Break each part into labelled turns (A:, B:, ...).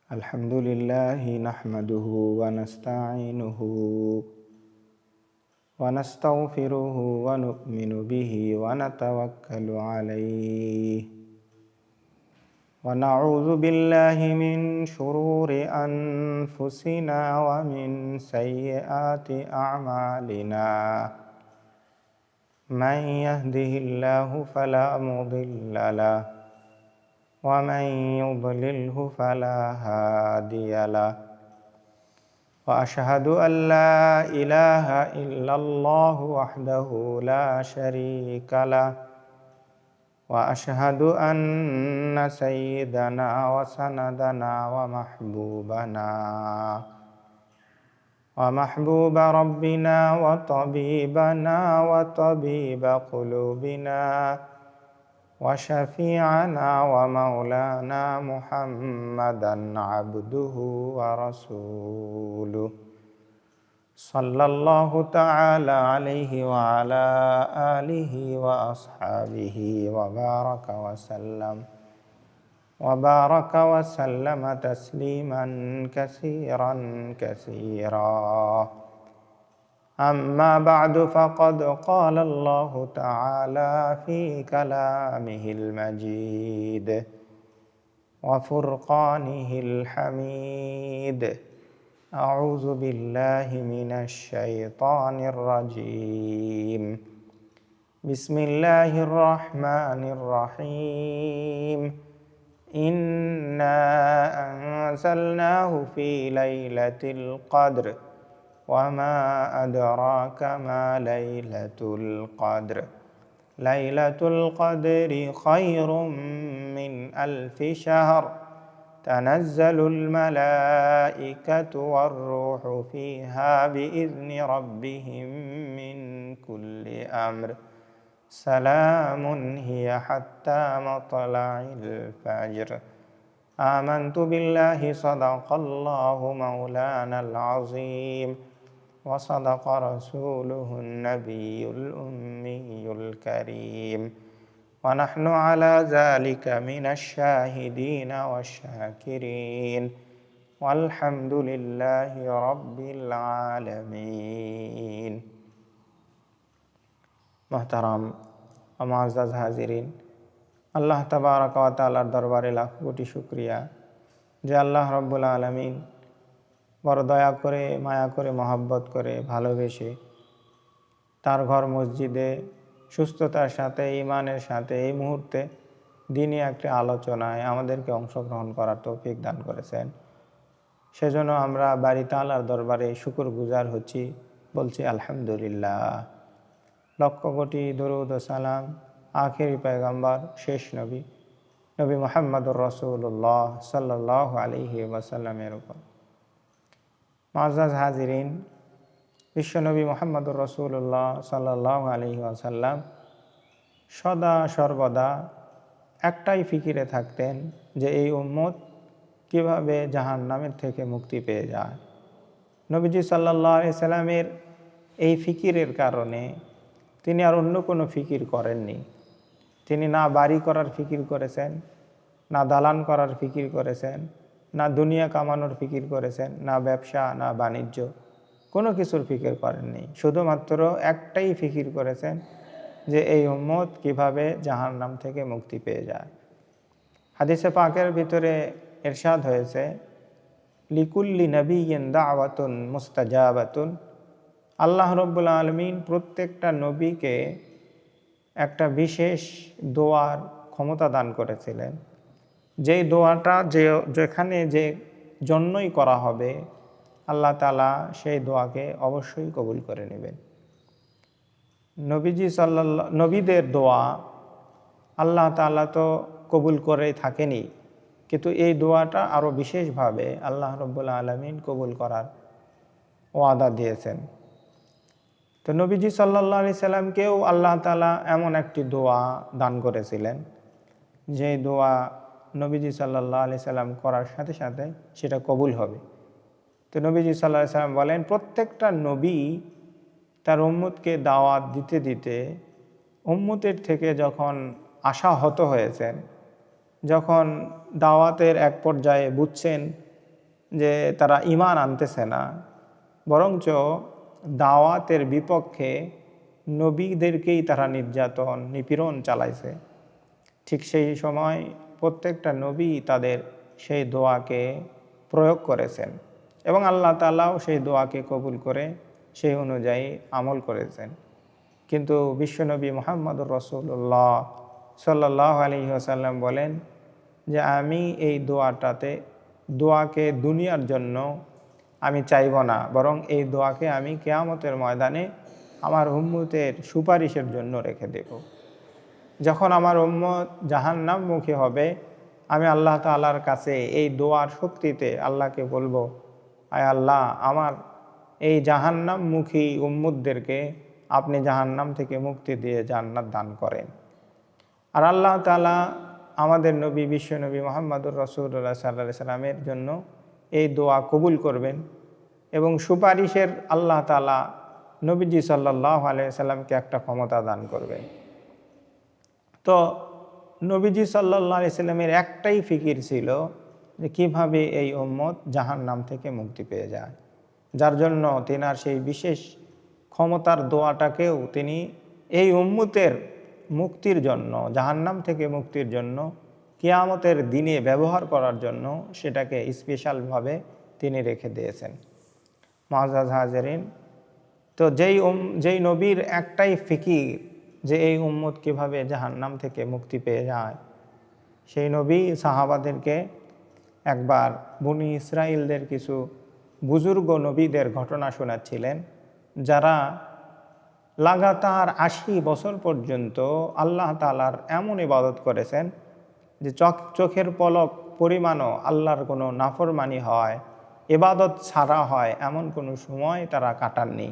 A: আলহামদুলিল্লাহি নাহমাদুহু ওয়া নাস্তাঈনুহু ওয়া নাস্তাগফিরুহু ওয়া নু'মিনু বিহি ওয়া নাতাওয়াক্কালু আলাইহি ওয়া নাউযু বিল্লাহি মিন শুরুরি আনফুসিনা ওয়া মিন সাইয়্যাতি আ'মালিনা মান ইয়াহদিহিল্লাহু ফালা মুদিল্লা লাহু ومن يضلله فلا هادي له وأشهد أن لا إله إلا الله وحده لا شريك له وأشهد أن سيدنا وسندنا ومحبوب ربنا وطبيبنا وطبيب قلوبنا وشفيعنا ومولانا محمدا عبده ورسوله صلى الله تعالى عليه وعلى آله وأصحابه وبارك وسلم تسليما كثيرا كثيرا أما بعد فقد قال الله تعالى في كلامه المجيد وفرقانه الحميد أعوذ بالله من الشيطان الرجيم بسم الله الرحمن الرحيم إنا أنزلناه في ليلة القدر وما أدراك ما ليلة القدر ليلة القدر خير من ألف شهر تنزل الملائكة والروح فيها بإذن ربهم من كل أمر سلام هي حتى مطلع الفجر آمنت بالله صدق الله مولانا العظيم وصدق رسوله النبي الأمي الكريم ونحن على ذلك من الشاهدين والشاكرين والحمد لله رب العالمين محترم ومعزز حاضرين আল্লাহ তাবারক ওয়া তাআলার দরবারে লাখ কোটি শুকরিয়া যে আল্লাহ রব্বুল আলামিন বড় দয়া করে, মায়া করে, মহব্বত করে, ভালোবেসে তার ঘর মসজিদে সুস্থতার সাথে, ঈমানের সাথে এই মুহূর্তে দিনী একটা আলোচনায় আমাদেরকে অংশগ্রহণ করার তৌফিক দান করেছেন। সেজন্য আমরা বাড়িতে আল্লাহর দরবারে শুকরগুজার হচ্ছি, বলছি আলহামদুলিল্লাহ। লক্ষ কোটি দরুদ ও সালাম আখেরি পয়গম্বর শেষ নবী মুহাম্মদুর রাসূলুল্লাহ সাল্লাল্লাহু আলাইহি ওয়াসাল্লামের উপর। মুআজ্জাজ হাজিরিন, বিশ্বনবী মুহাম্মদুর রাসূলুল্লাহ সাল্লাল্লাহু আলাইহি ওয়াসাল্লাম সদা সর্বদা একটাই ফিকিরে থাকতেন যে এই উম্মত কিভাবে জাহান্নামের থেকে মুক্তি পেয়ে যায়। নবীজি সাল্লাল্লাহু আলাইহি সাল্লামের এই ফিকিরের কারণে তিনি আর অন্য কোনো ফিকির করেননি। তিনি না বাড়ি করার ফিকির করেছেন, না দালান করার ফিকির করেছেন, না দুনিয়া কামানোর ফিকির করেছেন, না ব্যবসা, না বাণিজ্য, কোনো কিছুর ফিকির করেননি। শুধুমাত্র একটাই ফিকির করেছেন যে এই উম্মত কিভাবে জাহান্নাম থেকে মুক্তি পেয়ে যায়। হাদিসে পাকের ভিতরে ইরশাদ হয়েছে, লিকুল্লি নবিয়্যিন দাওয়াতুন মুস্তাজাবাতুন। আল্লাহ রাব্বুল আলামিন প্রত্যেকটা নবীকে একটা বিশেষ দোয়ার ক্ষমতা দান করেছিলেন। যেই দোয়াটা যেখানে যে জন্যই করা হবে আল্লাহ তাআলা সেই দোয়াকে অবশ্যই কবুল করে নেবেন। নবীদের দোয়া আল্লাহ তাআলা তো কবুল করে থাকেনই, কিন্তু এই দোয়াটা আরও বিশেষভাবে আল্লাহ রাব্বুল আলামিন কবুল করার ওয়াদা দিয়েছেন। তো নবীজি সাল্লাল্লাহু আলাইহি সাল্লামকেও আল্লাহ তাআলা এমন একটি দোয়া দান করেছিলেন যে দোয়া নবীজি সাল্লাল্লাহু আলাইহি সাল্লাম করার সাথে সাথে সেটা কবুল হবে। তো নবীজি সাল্লাল্লাহু আলাইহি সাল্লাম বলেন, প্রত্যেকটা নবী তার উম্মতকে দাওয়াত দিতে দিতে উম্মতের থেকে যখন আশাহত হয়েছেন, যখন দাওয়াতের এক পর্যায়ে বুঝছেন যে তারা ঈমান আনতেছে না, বরঞ্চ দাওয়াতের বিপক্ষে নবীদেরকেই তারা নির্যাতন নিপীড়ন চালাইছে। ঠিক সেই সময় প্রত্যেকটা নবী তাদের সেই দোয়াকে প্রয়োগ করেছেন এবং আল্লাহ তাআলাও সেই দোয়াকে কবুল করে সেই অনুযায়ী আমল করেছেন। কিন্তু বিশ্বনবী মুহাম্মদুর রাসূলুল্লাহ সাল্লাল্লাহু আলাইহি ওয়াসাল্লাম বলেন যে আমি এই দোয়াকে দুনিয়ার জন্য আমি চাইব না, বরং এই দোয়াকে আমি কিয়ামতের ময়দানে আমার উম্মতের সুপারিশের জন্য রেখে দেব। যখন আমার উম্মত জাহান্নামমুখী হবে, আমি আল্লাহ তাআলার কাছে এই দোয়ার শক্তিতে আল্লাহকে বলবো, আয় আল্লাহ, আমার এই জাহান্নামমুখী উম্মতদেরকে আপনি জাহান্নাম থেকে মুক্তি দিয়ে জান্নাত দান করেন। আর আল্লাহ তাআলা আমাদের নবী বিশ্বনবী মুহাম্মদুর রাসূলুল্লাহ সাল্লাল্লাহু আলাইহি সাল্লামের জন্য এই দোয়া কবুল করবেন এবং সুপারিশের আল্লাহ তাআলা নবীজি সাল্লাল্লাহু আলাইহি সাল্লামকে একটা ক্ষমতা দান করবেন। তো নবীজি সাল্লাল্লাহু আলাইহি সাল্লামের একটাই ফিকির ছিল যে কীভাবে এই উম্মত জাহান্নাম থেকে মুক্তি পেয়ে যায়, যার জন্য তিনার সেই বিশেষ ক্ষমতার দোয়াটাকেও তিনি এই উম্মতের মুক্তির জন্য, জাহান্নাম থেকে মুক্তির জন্য, কিয়ামতের দিনে ব্যবহার করার জন্য সেটাকে স্পেশালভাবে তিনি রেখে দিয়েছেন। মুআজ্জাজ হাজিরিন, তো যেই নবীর একটাই ফিকির যে এই উম্মত কীভাবে জাহান্নাম থেকে মুক্তি পেয়ে যায়, সেই নবী সাহাবাদেরকে একবার বনি ইসরাইলদের কিছু বুজুর্গ নবীদের ঘটনা শোনাচ্ছিলেন, যারা লাগাতার ৮০ বছর পর্যন্ত আল্লাহ তাআলার এমন ইবাদত করেছেন যে চোখের পলক পরিমাণও আল্লাহর কোনো নাফরমানি হয়, ইবাদত ছাড়া হয় এমন কোনো সময় তারা কাটাননি।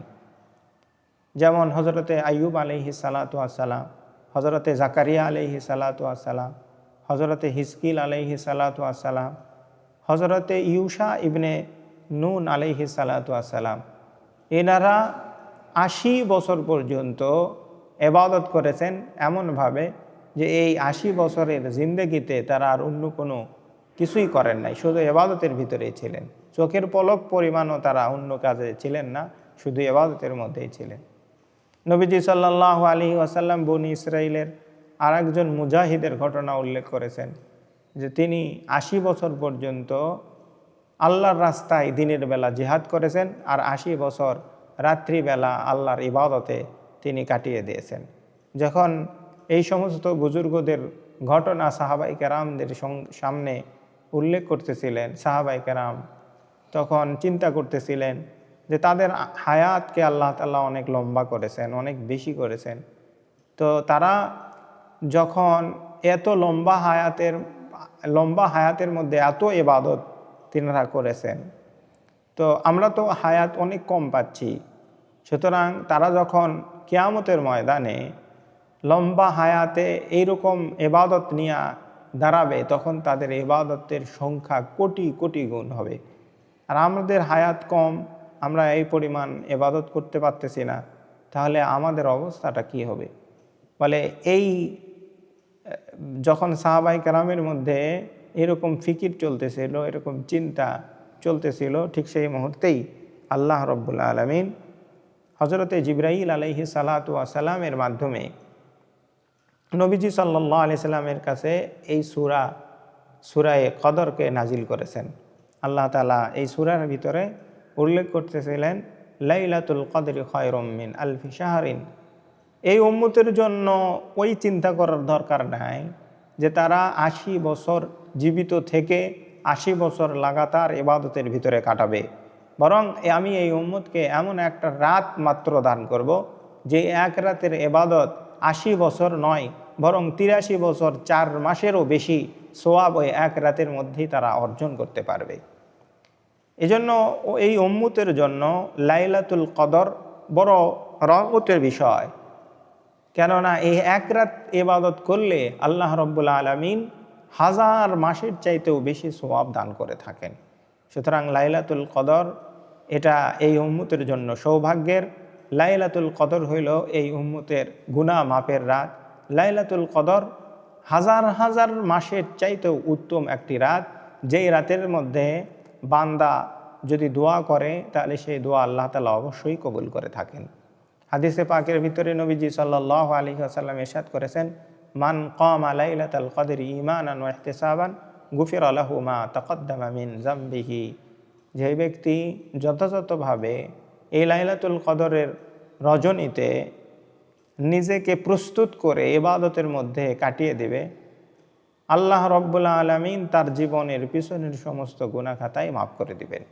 A: যেমন হযরতে আইয়ুব আলাইহিস সালাতু ওয়াস সালাম, হযরতে জাকারিয়া আলাইহিস সালাতু ওয়াস সালাম, হযরতে হিজকিল আলাইহিস সালাতু ওয়াস সালাম, হযরতে ইউশা ইবনে নুন আলাইহিস সালাতু ওয়াস সালাম, এনারা ৮০ বছর পর্যন্ত ইবাদত করেছেন এমনভাবে যে এই ৮০ বছরের জিন্দেগিতে তারা আর অন্য কোনো কিছুই করেন নাই, শুধু ইবাদতের ভিতরেই ছিলেন। চোখের পলক পরিমাণও তারা অন্য কাজে ছিলেন না, শুধু ইবাদতের মধ্যেই ছিলেন। নবীজি সাল্লাল্লাহু আলাইহি ওয়াসাল্লাম বনি ইসরাইলের আরেকজন মুজাহিদের ঘটনা উল্লেখ করেছেন যে তিনি ৮০ বছর পর্যন্ত আল্লাহর রাস্তায় দিনের বেলা জিহাদ করেছেন আর ৮০ বছর রাত্রিবেলা আল্লাহর ইবাদতে তিনি কাটিয়ে দিয়েছেন। যখন এই সমস্ত বুজুর্গদের ঘটনা সাহাবায়ে কেরামদের সামনে উল্লেখ করতেছিলেন সাহাবায়ে কেরাম, তখন চিন্তা করতেছিলেন যে তাদের হায়াতকে আল্লাহ তাআলা অনেক লম্বা করেছেন, অনেক বেশি করেছেন। তো তারা যখন এত লম্বা হায়াতের মধ্যে এত ইবাদত তিনারা করেছেন, তো আমরা তো হায়াত অনেক কম পাচ্ছি। সুতরাং তারা যখন কিয়ামতের ময়দানে লম্বা হায়াতে এইরকম ইবাদত নিয়ে দাঁড়াবে, তখন তাদের ইবাদতের সংখ্যা কোটি কোটি গুণ হবে। আর আমাদের হায়াত কম, আমরা এই পরিমাণ ইবাদত করতে পারতেছি না, তাহলে আমাদের অবস্থাটা কি হবে? বলে এই যখন সাহাবায়ে কেরামের মধ্যে এরকম ফিকির চলতেছিল, এরকম চিন্তা চলতেছিল, ঠিক সেই মুহূর্তেই আল্লাহ রাব্বুল আলামিন হযরতে জিবরাইল আলাইহিস সালাতু ওয়াস সালামের মাধ্যমে নবীজি সাল্লাল্লাহু আলাইহি সাল্লামের কাছে এই সূরায়ে কদরকে নাজিল করেছেন। আল্লাহ তাআলা এই সূরার ভিতরে উল্লেখ করতেছিলেন লাইলাতুল কদরি খায়রুম মিন আলফি শাহরিন। এই উম্মতের জন্য ওই চিন্তা করার দরকার নাই যে তারা ৮০ বছর জীবিত থেকে ৮০ বছর লাগাতার ইবাদতের ভিতরে কাটাবে, বরং আমি এই উম্মতকে এমন একটা রাত মাত্র দান করব যে এক রাতের ইবাদত ৮০ বছর নয়, বরং ৮৩ বছর ৪ মাসেরও বেশি সওয়াব ওই এক রাতের মধ্যেই তারা অর্জন করতে পারবে। এজন্য এই উম্মতের জন্য লাইলাতুল কদর বড় রহমতের বিষয়, কেননা এই এক রাত ইবাদত করলে আল্লাহ রাব্বুল আলামিন 1000 মাসের চাইতেও বেশি সওয়াব দান করে থাকেন। সুতরাং লাইলাতুল কদর এটা এই উম্মতের জন্য সৌভাগ্যের। লাইলাতুল কদর হইল এই উম্মতের গুনাহ মাপের রাত। লাইলাতুল কদর 1000 মাসের চাইতেও উত্তম একটি রাত, যেই রাতের মধ্যে বান্দা যদি দোয়া করে তাহলে সেই দোয়া আল্লাহ তাআলা অবশ্যই কবুল করে থাকেন। হাদিসে পাকের ভিতরে নবীজি সাল্লাল্লাহু আলাইহি ওয়াসাল্লাম ইরশাদ করেছেন, মান কামা লাইলাতাল কদরি ঈমানান ওয়া ইহতিসাবান গুফিরা লাহু মা তাকদ্দামা মিন যামবিহি। যে ব্যক্তি যথাযথভাবে এই লাইলাতুল কদরের রজনীতে নিজেকে প্রস্তুত করে ইবাদতের মধ্যে কাটিয়ে দেবে, আল্লাহ রব্বুল আলামিন তার জীবনের পিছনের সমস্ত গুনাহ খাতাই মাফ করে দিবেন।